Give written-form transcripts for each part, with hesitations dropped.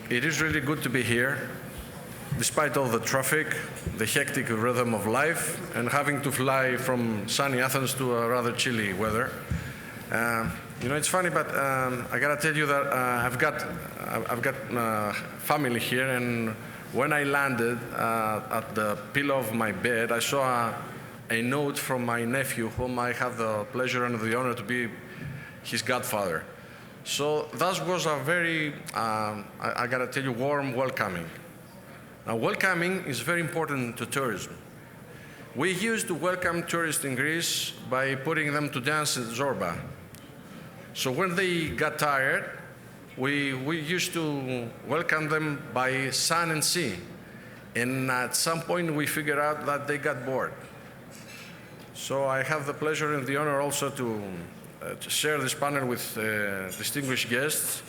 It is really good to be here, despite all the traffic, the hectic rhythm of life, and having to fly from sunny Athens to a rather chilly weather. It's funny, but I gotta tell you that I've got family here, and when I landed at the pillow of my bed, I saw a note from my nephew, whom I have the pleasure and the honor to be his godfather. So that was a very, I gotta tell you, warm welcoming. Now, welcoming is very important to tourism. We used to welcome tourists in Greece by putting them to dance in Zorba. So when they got tired, we used to welcome them by sun and sea. And at some point, we figured out that they got bored. So I have the pleasure and the honor also to share this panel with distinguished guests,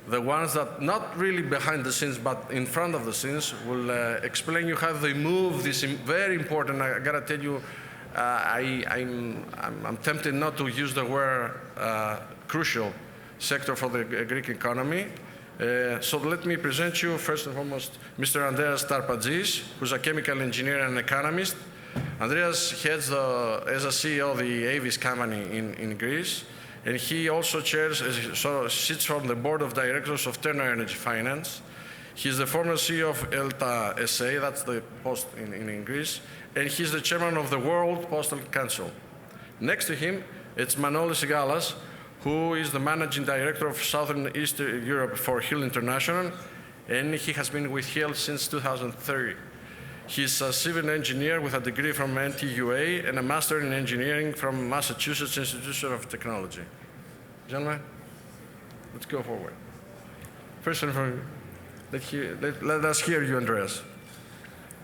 the ones that not really behind the scenes, but in front of the scenes, will explain you how they move this very important, I gotta tell you, I'm tempted not to use the word crucial sector for the Greek economy. So let me present you, first and foremost, Mr. Andreas Taprantzis, who's a chemical engineer and economist. Andreas heads as a CEO of the AVIS company in Greece, and he also sits on the board of directors of Turner Energy Finance. He's the former CEO of ELTA SA, that's the post in Greece, and he's the chairman of the World Postal Council. Next to him, it's Manolis Sigalas, who is the managing director of Southern Eastern Europe for Hill International, and he has been with Hill since 2003. He's a civil engineer with a degree from NTUA and a master in engineering from Massachusetts Institute of Technology. Gentlemen, let's go forward. First of all, let us hear you, Andreas.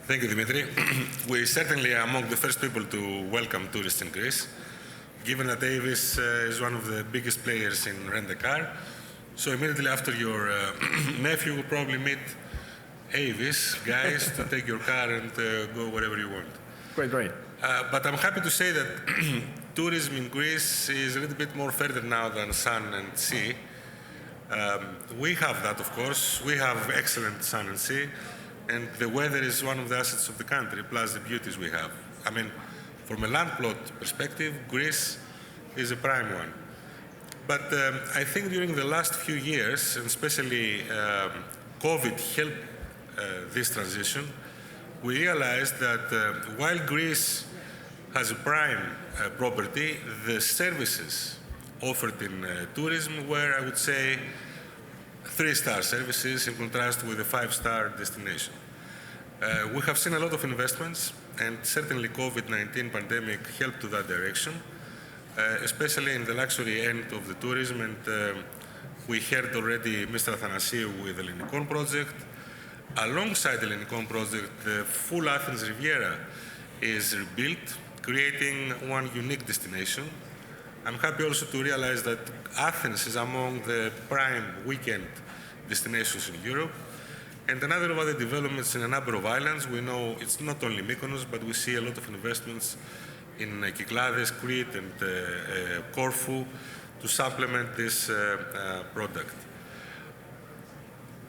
Thank you, Dimitri. We certainly are among the first people to welcome tourists in Greece, given that AVIS is one of the biggest players in rent-a-car. So immediately after your nephew will probably meet AVIS guys to take your car and go wherever you want. Great. But I'm happy to say that tourism in Greece is a little bit more further now than sun and sea. We have that, of course. We have excellent sun and sea, and the weather is one of the assets of the country, plus the beauties we have. I mean, from a land plot perspective, Greece is a prime one. But I think during the last few years, and especially COVID helped this transition, we realized that while Greece has a prime property, the services offered in tourism were, I would say, 3-star services in contrast with a 5-star destination. We have seen a lot of investments, and certainly COVID-19 pandemic helped to that direction, especially in the luxury end of the tourism. And we heard already Mr. Athanasiou with the Ellinikon project. Alongside the Ellinikon project, the full Athens Riviera is rebuilt, creating one unique destination. I'm happy also to realize that Athens is among the prime weekend destinations in Europe. And another of other developments in a number of islands. We know it's not only Mykonos, but we see a lot of investments in Kyklades, Crete, and Corfu to supplement this product.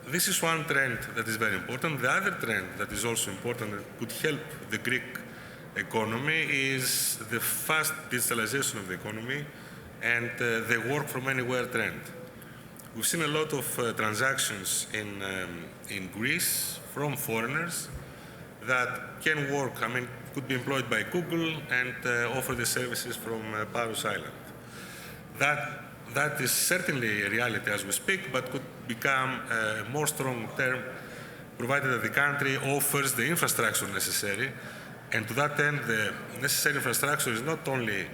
This is one trend that is very important. The other trend that is also important and could help the Greek economy is the fast digitalization of the economy and the work from anywhere trend. We've seen a lot of transactions in Greece from foreigners that can work, could be employed by Google and offer the services from Paros Island. That is certainly a reality as we speak, but could become a more strong term provided that the country offers the infrastructure necessary. And to that end, the necessary infrastructure is not only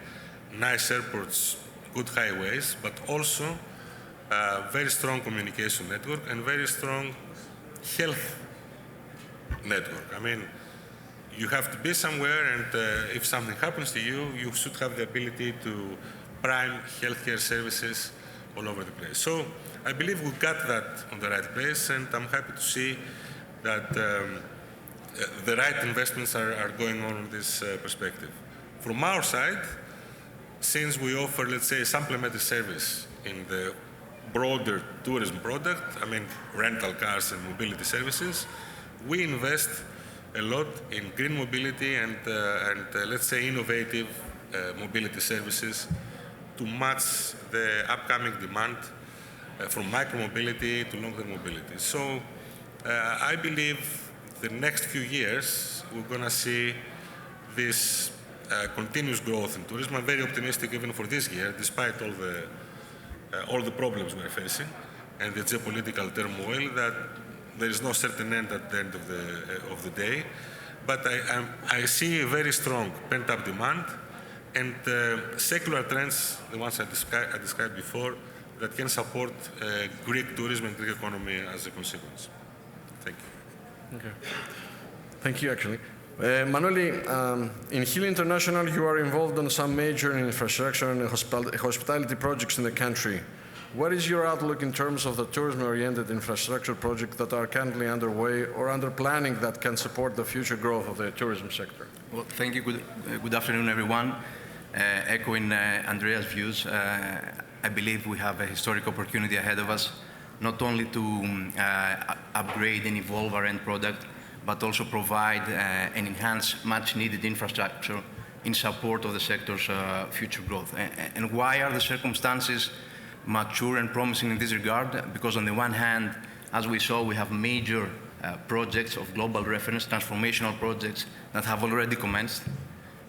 nice airports, good highways, but also a very strong communication network and very strong health network. You have to be somewhere, and if something happens to you, you should have the ability to prime healthcare services all over the place. So I believe we got that on the right place, and I'm happy to see that the right investments are going on in this perspective. From our side, since we offer, let's say, a supplementary service in the broader tourism product, I mean rental cars and mobility services, we invest a lot in green mobility and let's say innovative mobility services to match the upcoming demand from micro-mobility to long-term mobility. So I believe the next few years we're going to see this continuous growth in tourism. I'm very optimistic even for this year, despite all the problems we're facing and the geopolitical turmoil, that there is no certain end at the end of the day. But I see a very strong pent-up demand and secular trends, the ones I described before, that can support Greek tourism and Greek economy as a consequence. Thank you. Okay. Thank you, actually. Manoli, in Hill International, you are involved on some major infrastructure and hospitality projects in the country. What is your outlook in terms of the tourism-oriented infrastructure projects that are currently underway or under planning that can support the future growth of the tourism sector? Well, thank you. Good afternoon, everyone. Echoing Andreas' views, I believe we have a historic opportunity ahead of us, not only to upgrade and evolve our end product, but also provide and enhance much-needed infrastructure in support of the sector's future growth. And why are the circumstances mature and promising in this regard? Because on the one hand, as we saw, we have major projects of global reference, transformational projects that have already commenced.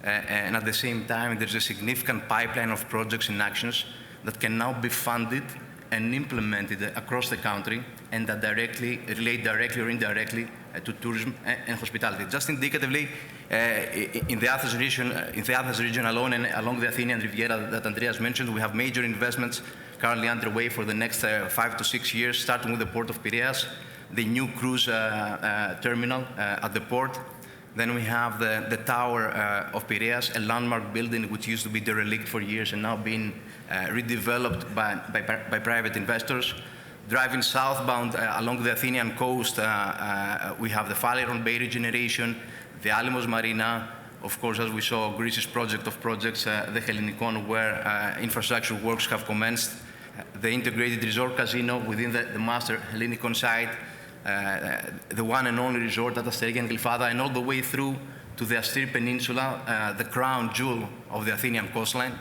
And at the same time, there's a significant pipeline of projects and actions that can now be funded and implemented across the country and that relate directly or indirectly to tourism and hospitality. Just indicatively, in the Athens region alone and along the Athenian Riviera that Andreas mentioned, we have major investments currently underway for the next 5 to 6 years, starting with the port of Piraeus, the new cruise terminal at the port. Then we have the Tower of Piraeus, a landmark building which used to be derelict for years and now being redeveloped by private investors. Driving southbound along the Athenian coast, we have the Phaleron Bay regeneration, the Alimos Marina, of course, as we saw, Greece's project of projects, the Hellinikon, where infrastructure works have commenced, the integrated resort casino within the master Hellinikon site, the one and only resort at Asteria and Glyfada, and all the way through to the Astyr Peninsula, the crown jewel of the Athenian coastline,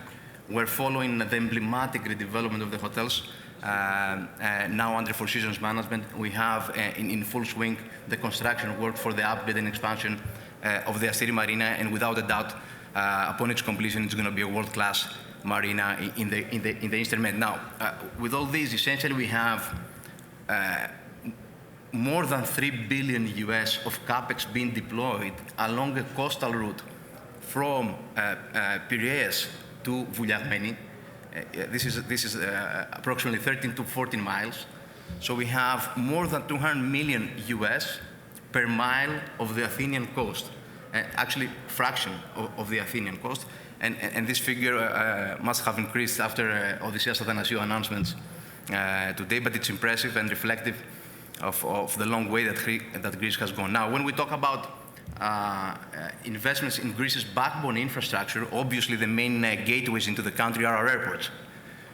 where following the emblematic redevelopment of the hotels, now under Four Seasons management, we have in full swing the construction work for the upgrade and expansion of the Astyr Marina, and without a doubt, upon its completion, it's going to be a world-class marina in the Eastern Med. Now, with all these, essentially we have more than $3 billion US of capex being deployed along a coastal route from Piraeus to Vouliagmeni. This is approximately 13 to 14 miles. So we have more than 200 million US per mile of the Athenian coast, actually fraction of the Athenian coast. And this figure must have increased after Odysseas Athanasiou announcements today, but it's impressive and reflective of the long way that Greece has gone. Now, when we talk about investments in Greece's backbone infrastructure, obviously the main gateways into the country are our airports.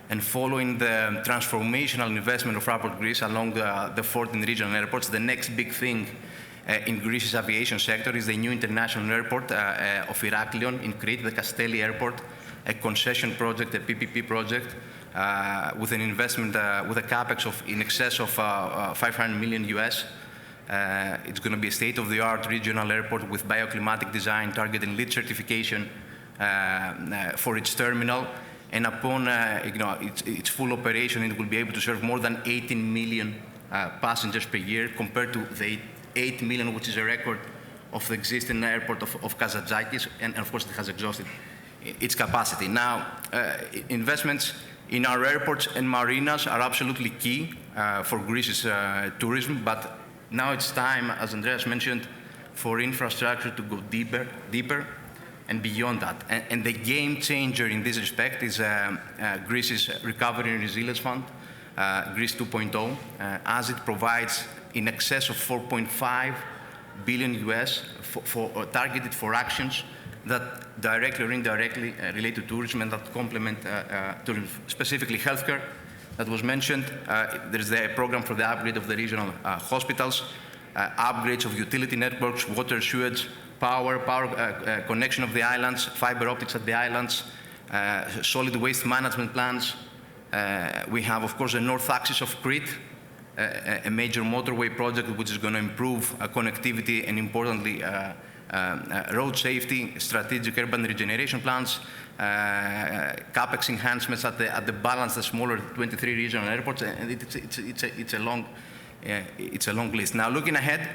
And following the transformational investment of Fraport Greece along the 14 regional airports, the next big thing in Greece's aviation sector is the new international airport of Heraklion in Crete, the Kastelli Airport, a concession project, a PPP project, with an investment with a capex of in excess of 500 million US. It's going to be a state-of-the-art regional airport with bioclimatic design, targeting LEED certification for its terminal. And upon its full operation, it will be able to serve more than 18 million passengers per year, compared to the 8 million, which is a record of the existing airport of Kazantzakis, and of course it has exhausted its capacity. Now, investments in our airports and marinas are absolutely key for Greece's tourism, but now it's time, as Andreas mentioned, for infrastructure to go deeper and beyond that. And the game changer in this respect is Greece's Recovery and Resilience Fund, Greece 2.0, as it provides in excess of 4.5 billion US targeted for actions that directly or indirectly relate to tourism and that complement tourism, specifically healthcare, that was mentioned. There is the program for the upgrade of the regional hospitals, upgrades of utility networks, water, sewage, power connection of the islands, fiber optics at the islands, solid waste management plans. We have, of course, the north axis of Crete, a major motorway project which is going to improve connectivity and, importantly, road safety, strategic urban regeneration plans, capex enhancements at the balance, the smaller 23 regional airports, and it's a long list. Now, looking ahead,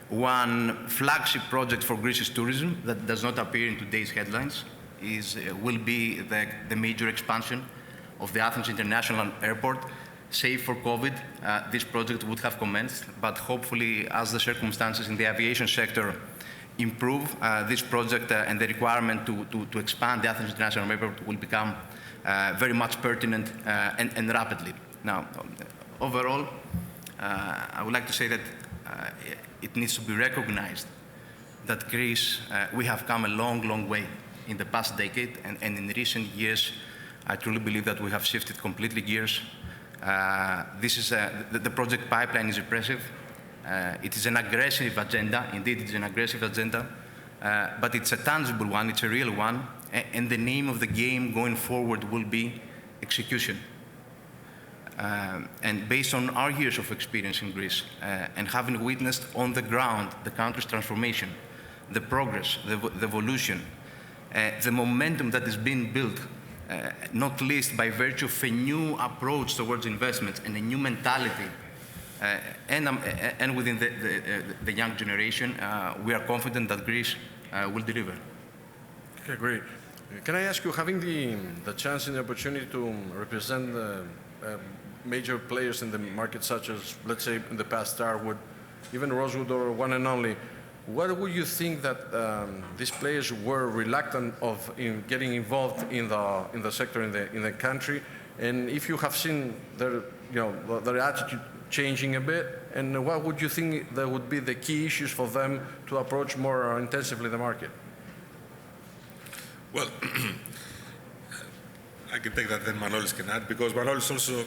one flagship project for Greece's tourism that does not appear in today's headlines will be the major expansion of the Athens International Airport. Save for COVID, this project would have commenced, but hopefully, as the circumstances in the aviation sector improve, this project and the requirement to expand the Athens International Airport will become very much pertinent and rapidly. Now, overall, I would like to say that it needs to be recognized that Greece, we have come a long, long way in the past decade, and in recent years, I truly believe that we have shifted completely gears. The project pipeline is impressive. It is an aggressive agenda. Indeed, it's an aggressive agenda, but it's a tangible one. It's a real one. And the name of the game going forward will be execution. And based on our years of experience in Greece and having witnessed on the ground the country's transformation, the progress, the evolution, the momentum that is being built, not least by virtue of a new approach towards investments and a new mentality, and within the young generation, we are confident that Greece will deliver. Okay, great. Can I ask you, having the chance and the opportunity to represent major players in the market, such as, let's say, in the past, Starwood, even Rosewood or One and Only, what would you think that these players were reluctant in getting involved in the sector in the country, and if you have seen their attitude changing a bit, and what would you think that would be the key issues for them to approach more intensively the market? Well, I can take that, then Manolis can add, because Manolis also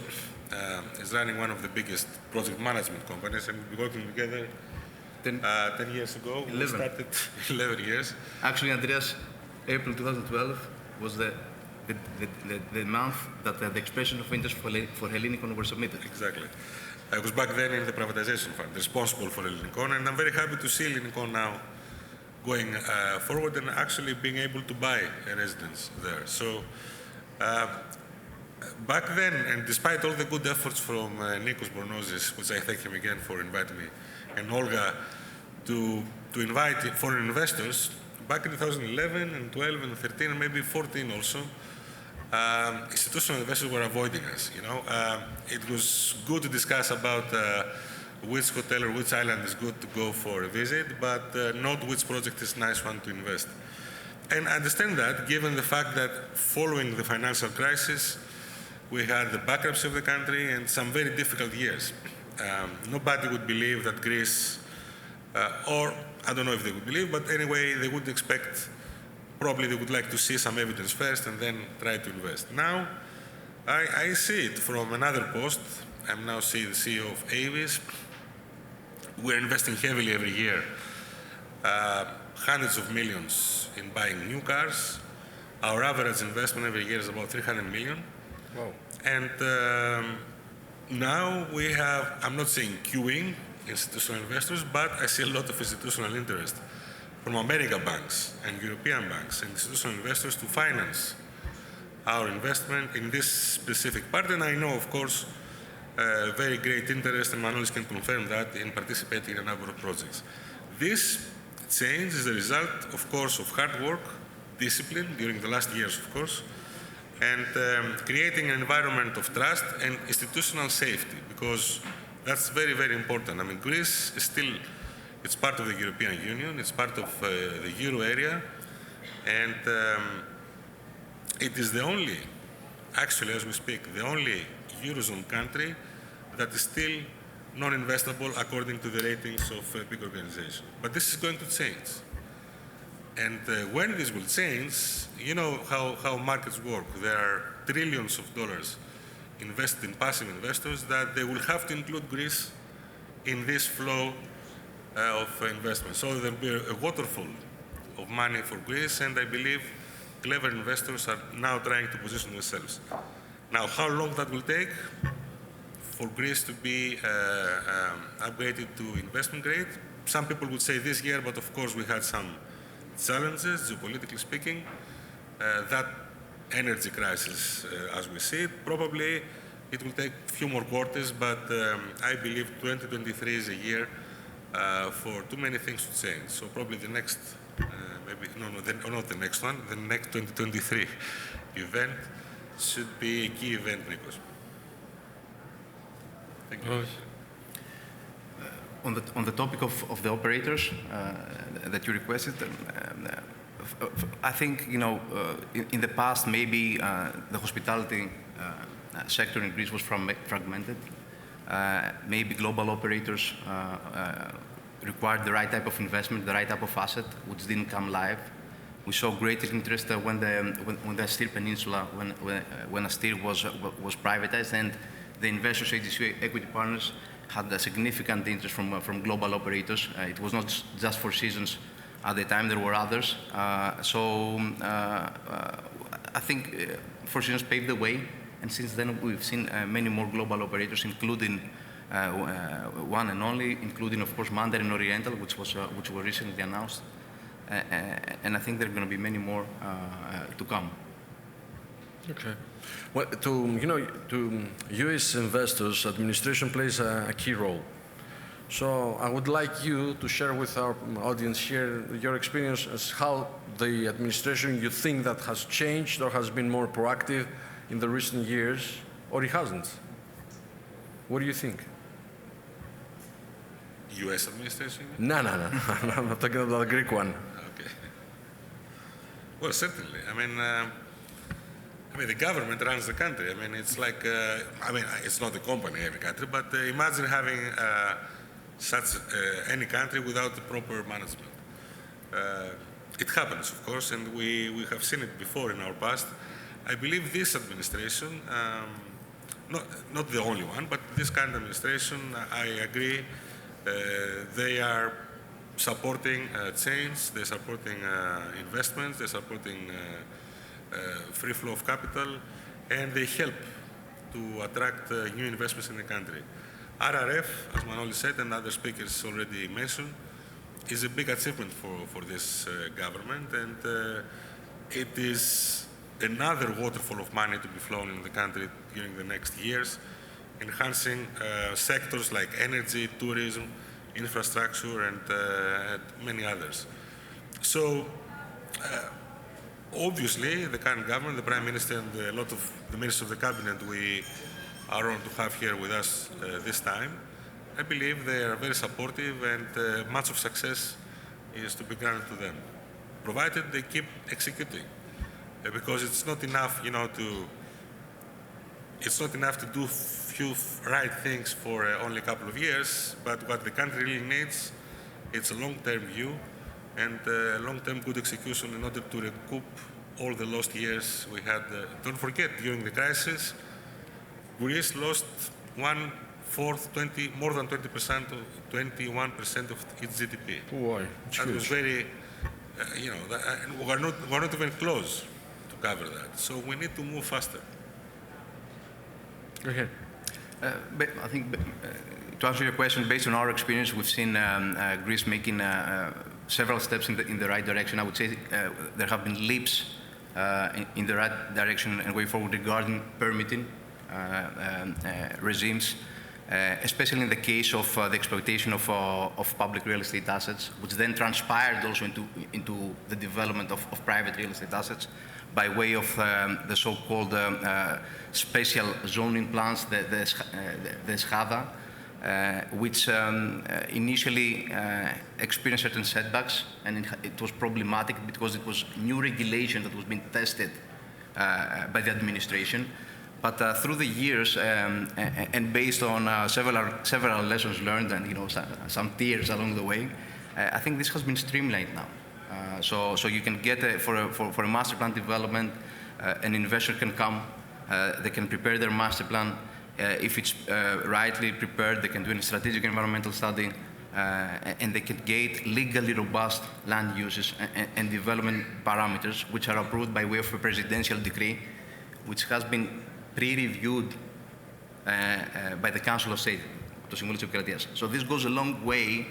is running one of the biggest project management companies, and we've been working together 10 years ago. 11. We started 11 years. Actually, Andreas, April 2012 was the month that the expression of interest for Hellinikon were submitted. Exactly. I was back then in the privatization fund, responsible for Hellinikon, and I'm very happy to see Hellinikon now going forward and actually being able to buy a residence there. So back then, and despite all the good efforts from Nikos Bornozis, which I thank him again for inviting me, and Olga, to invite foreign investors, back in 2011 and 12 and 13 and maybe 14 also, institutional investors were avoiding us. It was good to discuss about which hotel or which island is good to go for a visit, but not which project is a nice one to invest. And I understand that, given the fact that following the financial crisis, we had the bankruptcy of the country and some very difficult years. Nobody would believe that Greece, or I don't know if they would believe, but anyway, they would expect, probably they would like to see some evidence first and then try to invest. Now, I see it from another post. I'm now the CEO of AVIS. We're investing heavily every year, hundreds of millions in buying new cars. Our average investment every year is about 300 million. Wow. And now we have, I'm not saying queuing institutional investors, but I see a lot of institutional interest from American banks and European banks and institutional investors to finance our investment in this specific part. And I know, of course, very great interest, and Manolis can confirm that, in participating in a number of projects. This change is the result, of course, of hard work, discipline during the last years, of course, and creating an environment of trust and institutional safety, because that's very, very important. I mean, Greece is still, it's part of the European Union, it's part of the Euro area, and it is the only, actually, as we speak, the only Eurozone country that is still non-investable according to the ratings of big organizations. But this is going to change. And when this will change, you know how markets work. There are trillions of dollars invested in passive investors, that they will have to include Greece in this flow of investment. So there will be a waterfall of money for Greece, and I believe clever investors are now trying to position themselves. Now, how long that will take for Greece to be upgraded to investment grade? Some people would say this year, but of course we had some challenges, geopolitically speaking. That energy crisis, as we see it, probably it will take a few more quarters, but I believe 2023 is a year for too many things to change. So probably the next, not the next one, the next 2023 event should be a key event, Nikos. Thank you. On the topic of the operators that you requested, I think, in the past, maybe the hospitality sector in Greece was fragmented. Maybe global operators required the right type of investment, the right type of asset, which didn't come live. We saw greater interest when the Astir Peninsula, when Astir was privatized, and the investors, AGC equity partners, had a significant interest from global operators. It was not just Four Seasons at the time, there were others. So I think Four Seasons paved the way, and since then we've seen many more global operators, including one and only, including of course Mandarin Oriental, which were recently announced, and I think there are going to be many more to come. Okay. Well, to U.S. investors, administration plays a key role. So I would like you to share with our audience here your experience as how the administration you think that has changed or has been more proactive in the recent years, or it hasn't. What do you think? U.S. administration? No. I'm not talking about the Greek one. Okay. Well, certainly. I mean, the government runs the country. I mean, it's like, it's not a company, every country, but imagine having such any country without the proper management. It happens, of course, and we have seen it before in our past. I believe this administration, not the only one, but this kind of administration, I agree, they are supporting change, they're supporting investments, they're supporting free flow of capital, and they help to attract new investments in the country. RRF, as Manolis said, and other speakers already mentioned, is a big achievement for this government, and it is another waterfall of money to be flown in the country during the next years, enhancing sectors like energy, tourism, infrastructure, and many others. So, obviously, the current government, the Prime Minister, and a lot of the ministers of the Cabinet we are on to have here with us this time, I believe they are very supportive, and much of success is to be granted to them, provided they keep executing. Because it's not enough, it's not enough to do few right things for only a couple of years, but what the country really needs, it's a long-term view and long-term good execution in order to recoup all the lost years we had. Don't forget, during the crisis, Greece lost more than 20%, 21% of its GDP. Boy, that was very, we're not even close to cover that. So we need to move faster. Go ahead. I think to answer your question, based on our experience, we've seen Greece making several steps in the right direction. I would say there have been leaps in the right direction and way forward regarding permitting regimes, especially in the case of the exploitation of public real estate assets, which then transpired also into the development of private real estate assets by way of the so-called special zoning plans, the SHADA, which initially experienced certain setbacks, and it was problematic because it was new regulation that was being tested by the administration. But through the years, and based on several lessons learned, and some tears along the way, I think this has been streamlined now. So you can get for a master plan development, an investor can come They can prepare their master plan. If it's rightly prepared, they can do a strategic environmental study, and they can get legally robust land uses and development parameters, which are approved by way of a presidential decree, which has been pre-reviewed by the Council of State, το Συμβούλιο της Επικρατείας. So this goes a long way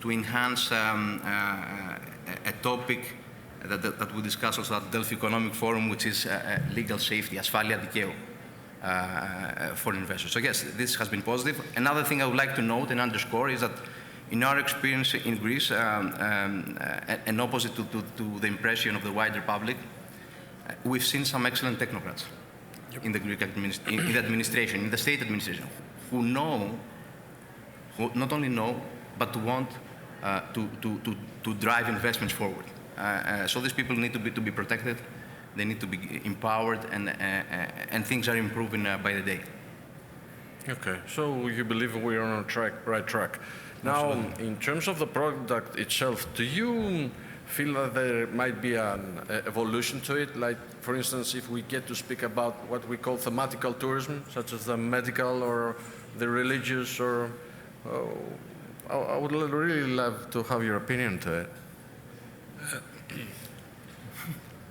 to enhance a topic that we discussed also at the Delphi Economic Forum, which is legal safety, ασφάλεια δικαίου, for investors. So yes, this has been positive. Another thing I would like to note and underscore is that in our experience in Greece, and opposite to the impression of the wider public, we've seen some excellent technocrats in the Greek in the administration, in the state administration, who not only know, but want to drive investments forward. So these people need to be protected. They need to be empowered, and things are improving by the day. Okay, so you believe we're on a right track. Now, in terms of the product itself, do you feel that there might be an evolution to it? Like, for instance, if we get to speak about what we call thematical tourism, such as the medical or the religious, or I would really love to have your opinion to it.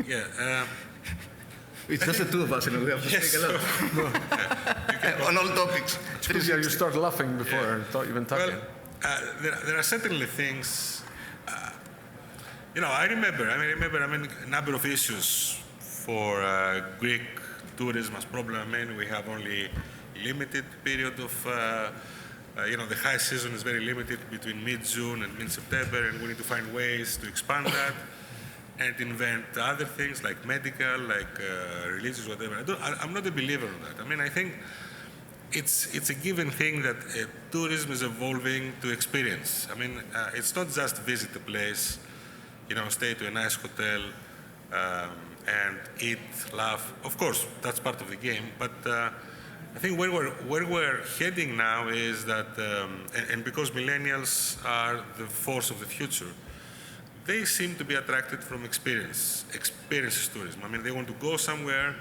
Yeah. It's just the two of us, and we have to speak a lot on all topics. Yeah, you start laughing before even talking. Well, there are certainly things. I remember a number of issues for Greek tourism as problem. We have only limited period of, the high season is very limited between mid-June and mid-September, and we need to find ways to expand that and invent other things like medical, like religious, whatever. I'm not a believer in that. I think it's a given thing that tourism is evolving to experience. It's not just visit a place, stay to a nice hotel and eat, laugh. Of course, that's part of the game, but I think where we're heading now is that, and because millennials are the force of the future, they seem to be attracted from experiences tourism. They want to go somewhere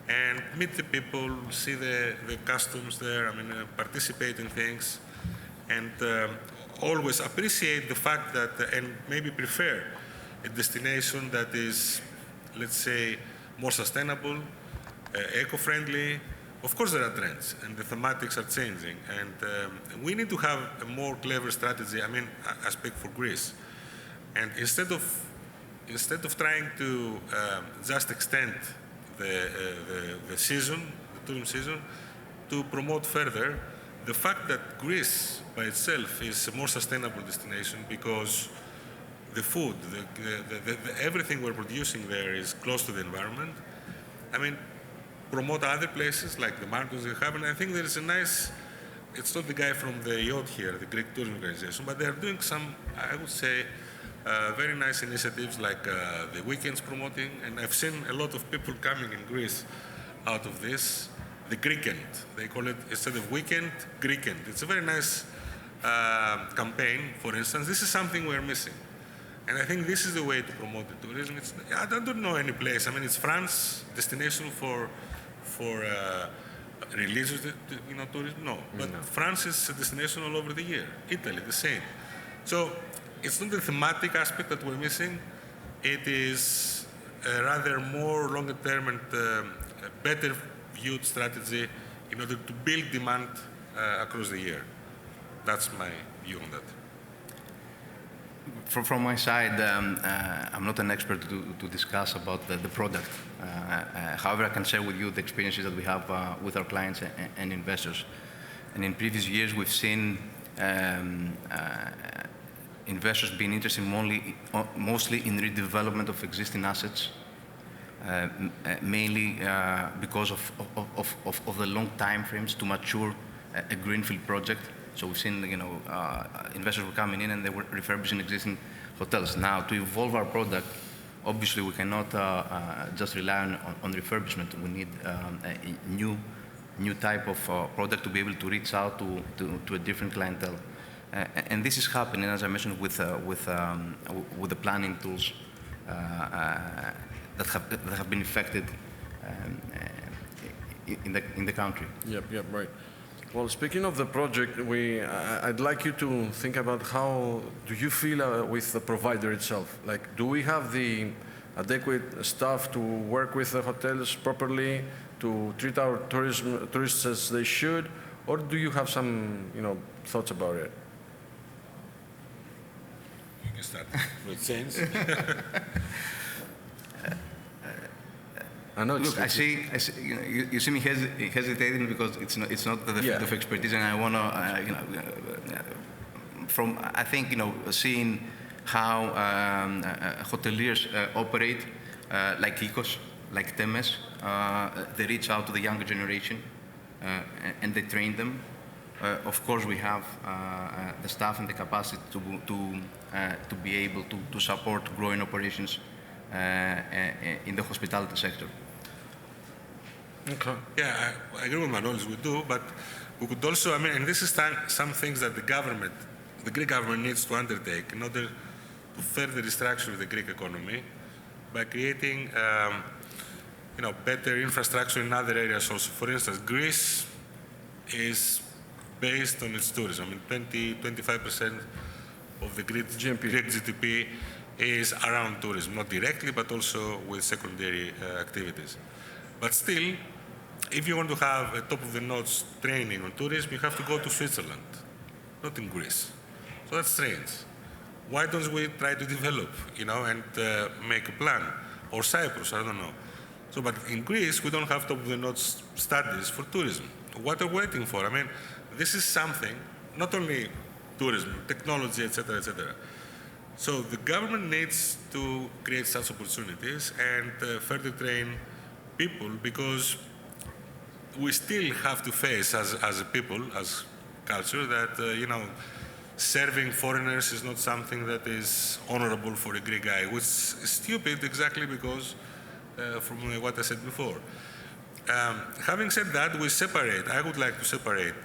and meet the people, see the customs there, participate in things, and always appreciate the fact that, and maybe prefer a destination that is, let's say, more sustainable, eco-friendly. Of course there are trends, and the thematics are changing, and we need to have a more clever strategy. I speak for Greece. And instead of trying to just extend the season, the tourism season, to promote further the fact that Greece by itself is a more sustainable destination because the food, everything we're producing there is close to the environment. Promote other places like the markets they have, and I think there is a nice. It's not the guy from the yacht here, the Greek Tourism Organization, but they are doing some, I would say, very nice initiatives like the weekends promoting, and I've seen a lot of people coming in Greece out of this. The Greekend, they call it, instead of weekend, Greekend. It's a very nice campaign, for instance. This is something we're missing. And I think this is the way to promote the tourism. I don't know any place. It's France, destination for religious tourism? No. But France is a destination all over the year. Italy, the same. So it's not the thematic aspect that we're missing. It is a rather more longer-term and better viewed strategy in order to build demand across the year. That's my view on that. From my side, I'm not an expert to discuss about the product. However, I can share with you the experiences that we have with our clients and investors. And in previous years, we've seen investors being interested mostly in redevelopment of existing assets, mainly because of the long time frames to mature a greenfield project. So we've seen, investors were coming in and they were refurbishing existing hotels. Now, to evolve our product, obviously we cannot just rely on refurbishment. We need a new type of product to be able to reach out to a different clientele. And this is happening, as I mentioned, with the planning tools that have been effected in the country. Yep, right. Well, speaking of the project, I'd like you to think about how do you feel with the provider itself? Like, do we have the adequate staff to work with the hotels properly, to treat our tourists as they should, or do you have some, thoughts about it? You can start with sense. I know. Look, I see you see me hesitating because it's not the field of expertise, and I want to, I think, seeing how hoteliers operate, like Ecos, like Temes, they reach out to the younger generation and they train them. Of course, we have the staff and the capacity to be able to support growing operations in the hospitality sector. Okay. Yeah, I agree with Manolis, we do, but we could also, and this is some things that the Greek government needs to undertake in order to further restructure the Greek economy by creating, better infrastructure in other areas also. For instance, Greece is based on its tourism. 25% of the Greek GDP is around tourism, not directly, but also with secondary activities. But still, if you want to have a top-of-the-notch training on tourism, you have to go to Switzerland, not in Greece. So that's strange. Why don't we try to develop, and make a plan? Or Cyprus, I don't know. So, but in Greece, we don't have top-of-the-notch studies for tourism. What are we waiting for? This is something, not only tourism, technology, etc., etc. So the government needs to create such opportunities and further train people, because we still have to face as a people, as culture, that serving foreigners is not something that is honorable for a Greek guy, which is stupid exactly because from what I said before. Having said that, I would like to separate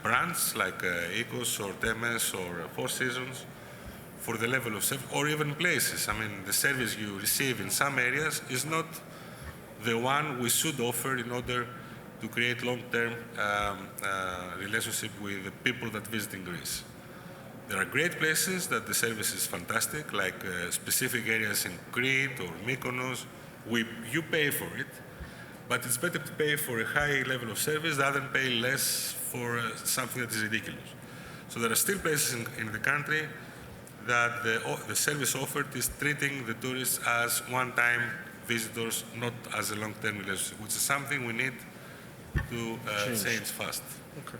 brands like Ecos or Temes or Four Seasons for the level of service, or even places. The service you receive in some areas is not the one we should offer in order to create long-term relationship with the people that visit in Greece. There are great places that the service is fantastic, like specific areas in Crete or Mykonos. You pay for it, but it's better to pay for a high level of service rather than pay less for something that is ridiculous. So there are still places in the country that the service offered is treating the tourists as one-time visitors, not as a long-term relationship, which is something we need to change fast. Okay.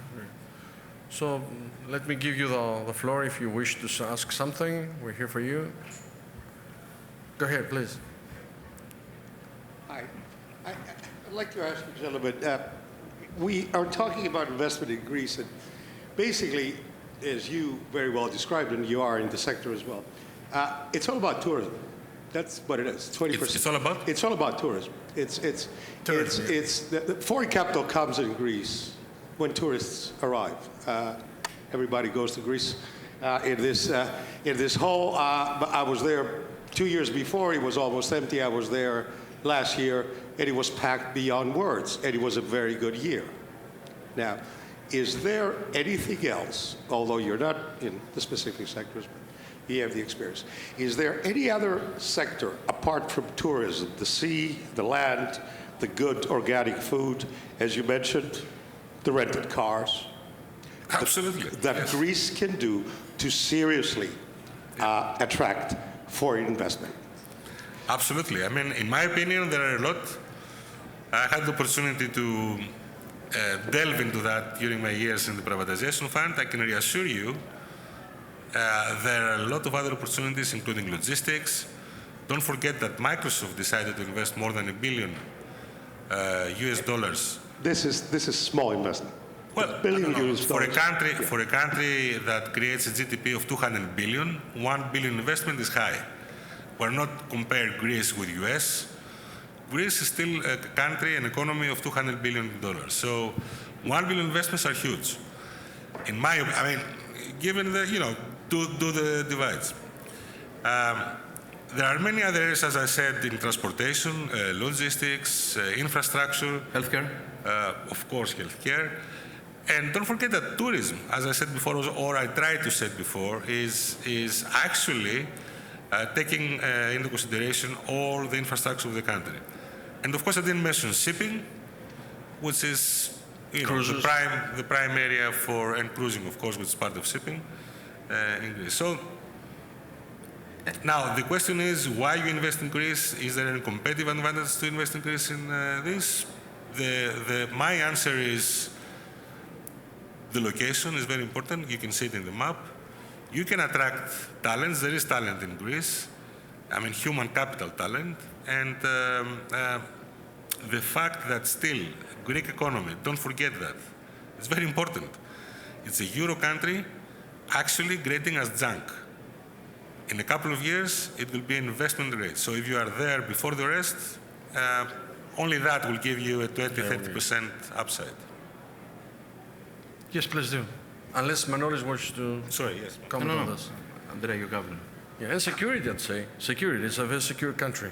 So let me give you the floor if you wish to ask something. We're here for you. Go ahead, please. Hi. I'd like to ask you a little bit. We are talking about investment in Greece, and basically, as you very well described, and you are in the sector as well, it's all about tourism. That's what it is. 20%. It's all about? It's all about tourism. It's the foreign capital comes in Greece when tourists arrive. Everybody goes to Greece. In this whole, I was there 2 years before. It was almost empty. I was there last year, and it was packed beyond words. And it was a very good year. Now, is there anything else, although you're not in the specific sectors, but you have the experience, is there any other sector apart from tourism, the sea, the land, the good organic food, as you mentioned, the rented cars? Absolutely. That yes. Greece can do to seriously attract foreign investment? Absolutely. In my opinion, there are a lot. I had the opportunity to delve into that during my years in the privatization fund. I can reassure you there are a lot of other opportunities, including logistics. Don't forget that Microsoft decided to invest more than $1 billion US dollars. This is small investment. Well, $1 billion US for a country yeah. for a country that creates a GDP of 200 billion, $1 billion investment is high. We're not comparing Greece with US. Greece is still a country, an economy of $200 billion. So $1 billion investments are huge. In my, given the, do the divides. there are many other areas, as I said, in transportation, logistics, infrastructure. Healthcare? Of course, healthcare. And don't forget that tourism, as I said before, or I tried to say before, is actually taking into consideration all the infrastructure of the country. And of course, I didn't mention shipping, which is the prime area for, and cruising, of course, which is part of shipping in Greece. So now the question is, why you invest in Greece? Is there any competitive advantage to invest in Greece in this? My answer is the location is very important. You can see it in the map. You can attract talents. There is talent in Greece. I mean, human capital talent. And the fact that still Greek economy, don't forget that. It's very important. It's a Euro country actually grading as junk. In a couple of years, it will be an investment rate. So if you are there before the rest, only that will give you a 20-30% upside. Yes, please do. Unless Manolis wants to comment on this. Andrea, you cover. Yeah, and security, I'd say. Security. It's a very secure country.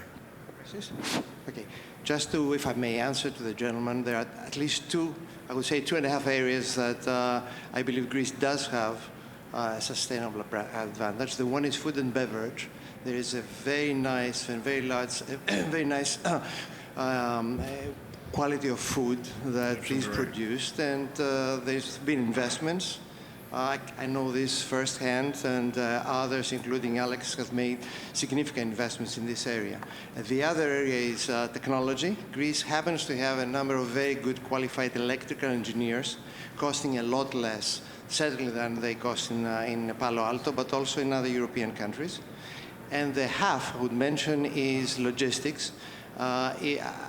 Okay. Just to, if I may answer to the gentleman, there are at least two, I would say 2.5 areas that I believe Greece does have a sustainable advantage. The one is food and beverage. There is a very nice and very large, very nice quality of food that is produced, and there's been investments. I know this firsthand, and others, including Alex, have made significant investments in this area. The other area is technology. Greece happens to have a number of very good qualified electrical engineers, costing a lot less, certainly than they cost in Palo Alto, but also in other European countries. And the half I would mention is logistics.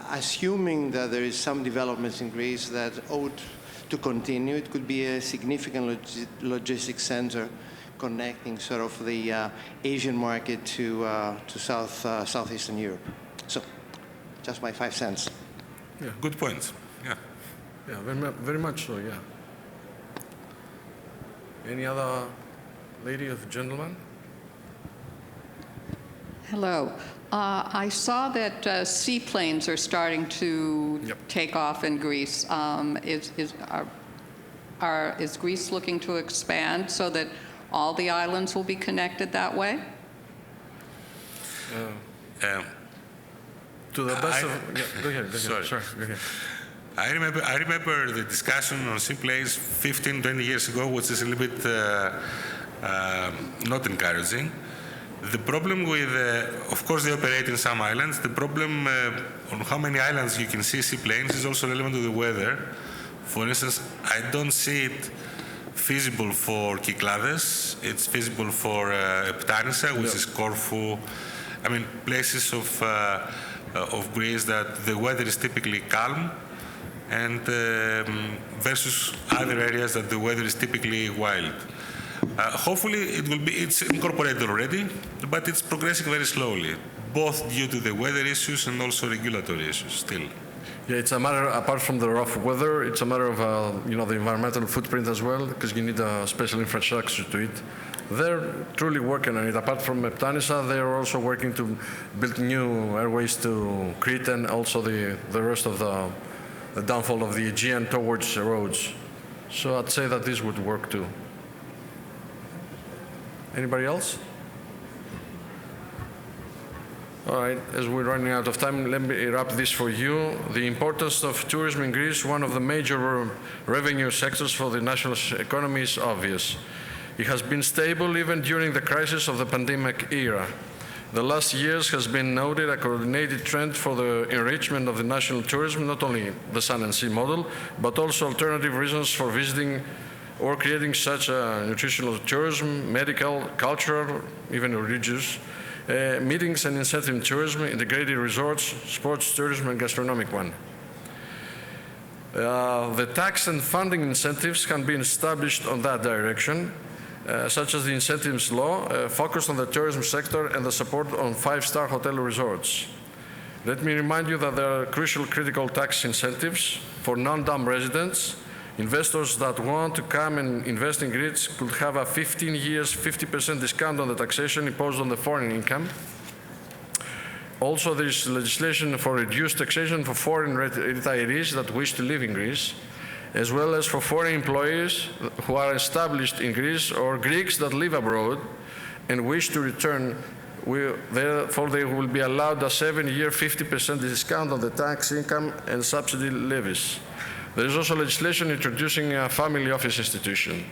Assuming that there is some developments in Greece that ought to continue, it could be a significant logistics center connecting sort of the Asian market to Southeastern Europe. So, just my 5 cents. Yeah, good points. Yeah. Yeah, very much so, yeah. Any other lady or gentleman? Hello. I saw that seaplanes are starting to take off in Greece. Is Greece looking to expand so that all the islands will be connected that way? To the best of... Yeah, go ahead. Sorry. Go ahead. I remember the discussion on seaplanes 15, 20 years ago, which is a little bit not encouraging. The problem with, of course, they operate in some islands. The problem on how many islands you can see seaplanes is also relevant to the weather. For instance, I don't see it feasible for Kyklades. It's feasible for Panelists, which is Corfu. I mean, places of Greece that the weather is typically calm, and versus other areas that the weather is typically wild. Hopefully it's incorporated already, but it's progressing very slowly, both due to the weather issues and also regulatory issues still. Yeah, it's a matter, apart from the rough weather, it's a matter of, the environmental footprint as well, because you need a special infrastructure to it. They're truly working on it. Apart from Panelists, they're also working to build new airways to Crete and also the rest of the downfall of the Aegean towards roads. So I'd say that this would work too. Anybody else? All right, as we're running out of time, let me wrap this for you. The importance of tourism in Greece, one of the major revenue sectors for the national economy, is obvious. It has been stable even during the crisis of the pandemic era. The last years has been noted a coordinated trend for the enrichment of the national tourism, not only the sun and sea model, but also alternative reasons for visiting or creating such a nutritional tourism, medical, cultural, even religious, meetings and incentive tourism, integrated resorts, sports tourism, and gastronomic one. The tax and funding incentives can be established on that direction, such as the incentives law, focused on the tourism sector and the support on 5-star hotel resorts. Let me remind you that there are crucial critical tax incentives for non-dom residents. Investors that want to come and invest in Greece could have a 15 years, 50% discount on the taxation imposed on the foreign income. Also, there is legislation for reduced taxation for foreign retirees that wish to live in Greece, as well as for foreign employees who are established in Greece or Greeks that live abroad and wish to return. Therefore, they will be allowed a 7-year 50% discount on the tax income and subsidy levies. There is also legislation introducing a family office institution.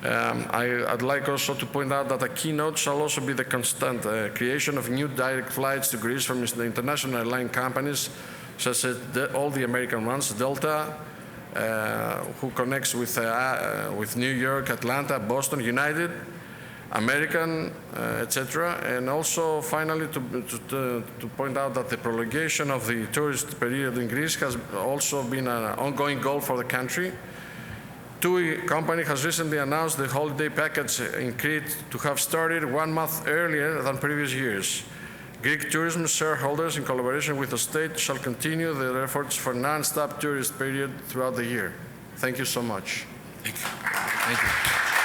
I'd like also to point out that a keynote shall also be the constant creation of new direct flights to Greece from the international airline companies, such as all the American ones, Delta, who connects with New York, Atlanta, Boston, United, American, etc. And also, finally, to point out that the prolongation of the tourist period in Greece has also been an ongoing goal for the country. TUI company has recently announced the holiday package in Crete to have started 1 month earlier than previous years. Greek tourism shareholders, in collaboration with the state, shall continue their efforts for non-stop tourist period throughout the year. Thank you so much. Thank you. Thank you.